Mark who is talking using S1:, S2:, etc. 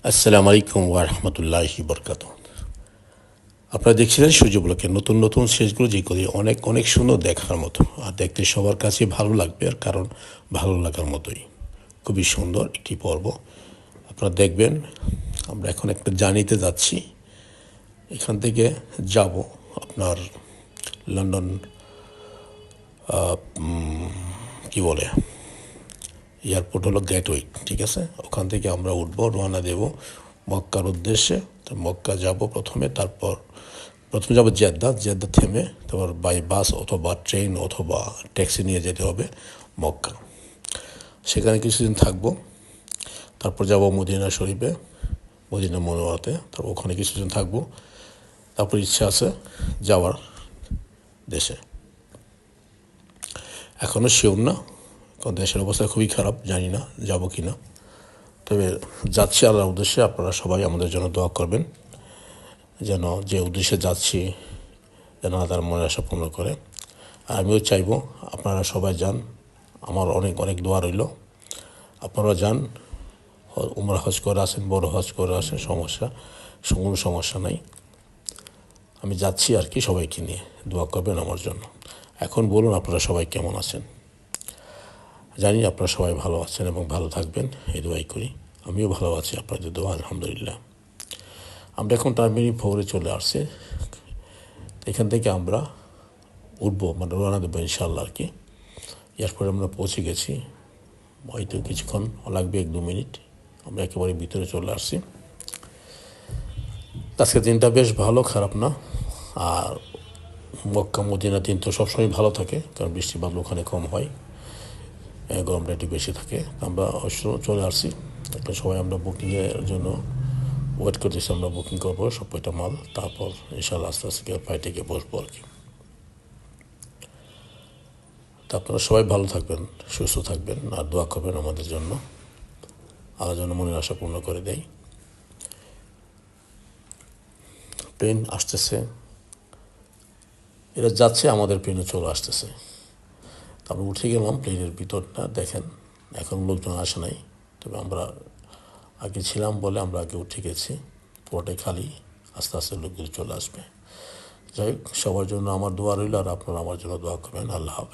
S1: আসসালামু আলাইকুম ওয়া রাহমাতুল্লাহি বরকাতুহু। আপনারা দেখছিলেন সূর্য ব্লকের নতুন নতুন সিরিজগুলো যেগুলি অনেক অনেক সুন্দর দেখার মতো আর দেখতে সবার কাছে ভালো লাগবে আর কারণ ভালো লাগার মতোই খুবই সুন্দর একটি পর্ব আপনারা দেখবেন। আমরা এখন একটা জার্নিতে যাচ্ছি, এখান থেকে যাব আপনার লন্ডন কি বলে এয়ারপোর্ট হলো গেটওয়ে, ঠিক আছে? ওখান থেকে আমরা উঠবো, রওনা দেব মক্কার উদ্দেশ্যে। তো মক্কা যাব প্রথমে, তারপর প্রথমে যাব জেদ্দা, জেদ্দা থেমে তারপর বাই বাস অথবা ট্রেন অথবা ট্যাক্সি নিয়ে যেতে হবে মক্কা। সেখানে কিছুদিন থাকবো, তারপর যাব মদিনা শরীফে, মদিনা মনোয়ারাতে, তারপর ওখানে কিছুদিন থাকবো। তারপর ইচ্ছা আছে যাওয়ার দেশে, এখনও শিওর না, কারণ দেশের অবস্থা খুবই খারাপ, জানি না যাব কি না। তবে যাচ্ছি আল্লাহর উদ্দেশ্যে। আপনারা সবাই আমাদের জন্য দোয়া করবেন যেন যে উদ্দেশ্যে যাচ্ছি যেন তার মনের আশা পূর্ণ করে। আর আমিও চাইবো আপনারা সবাই যান, আমার অনেক অনেক দোয়া রইল। আপনারা যান, উমরা হজ করে আসেন, বড় হজ করে আসেন, কোনো সমস্যা নাই। আমি যাচ্ছি আর কি, সবাইকে নিয়ে দোয়া করবেন আমার জন্য। এখন বলুন আপনারা সবাই কেমন আছেন? জানি আপনারা সবাই ভালো আছেন এবং ভালো থাকবেন, এই দোয়াই করি। আমিও ভালো আছি আপনাদের দোয়া, আলহামদুলিল্লাহ। আমরা এখন টার্মিনাল 4-এ চলে আসছি। এখান থেকে আমরা উঠবো, মানে রওনা দেবো ইনশাল্লাহ আর কি। এয়ারপোর্টে আমরা পৌঁছে গেছি, হয়তো কিছুক্ষণ লাগবে, 1-2 মিনিট। আমরা একেবারে ভিতরে চলে আসছি। আজকের দিনটা বেশ ভালো, খারাপ না। আর মক্কা মদিনা দিন তো সবসময় ভালো থাকে, কারণ বৃষ্টি বাদল ওখানে কম হয়, গরমটা একটু বেশি থাকে। আমরা অবশ্য চলে আসছি। একটা সবাই আমরা বুকিংয়ের জন্য ওয়েট করতেছি, আমরা বুকিং করবো সব কয়টা মাল, তারপর ইনশাল্লাহ আস্তে আস্তে ফ্লাইটে গিয়ে বসবো আর কি। তা আপনারা সবাই ভালো থাকবেন, সুস্থ থাকবেন আর দোয়া করবেন আমাদের জন্য, আল্লাহ যেন মনের আশা পূর্ণ করে দেয়। প্লেন আসতেছে, এরা যাচ্ছে, আমাদের প্লেনে চলে আসতেছে। আমরা উঠে গেলাম প্লেনের ভিতরটা দেখেন, এখন লোকজন আসে নাই, তবে আমরা আগে ছিলাম বলে আমরা আগে উঠে গেছি। পুরোটাই খালি, আস্তে আস্তে লোকগুলো চলে আসবে। যাই হোক, সবার জন্য আমার দোয়া রইল আর আপনারা আমার জন্য দোয়া করবেন। আল্লাহ হাফেজ।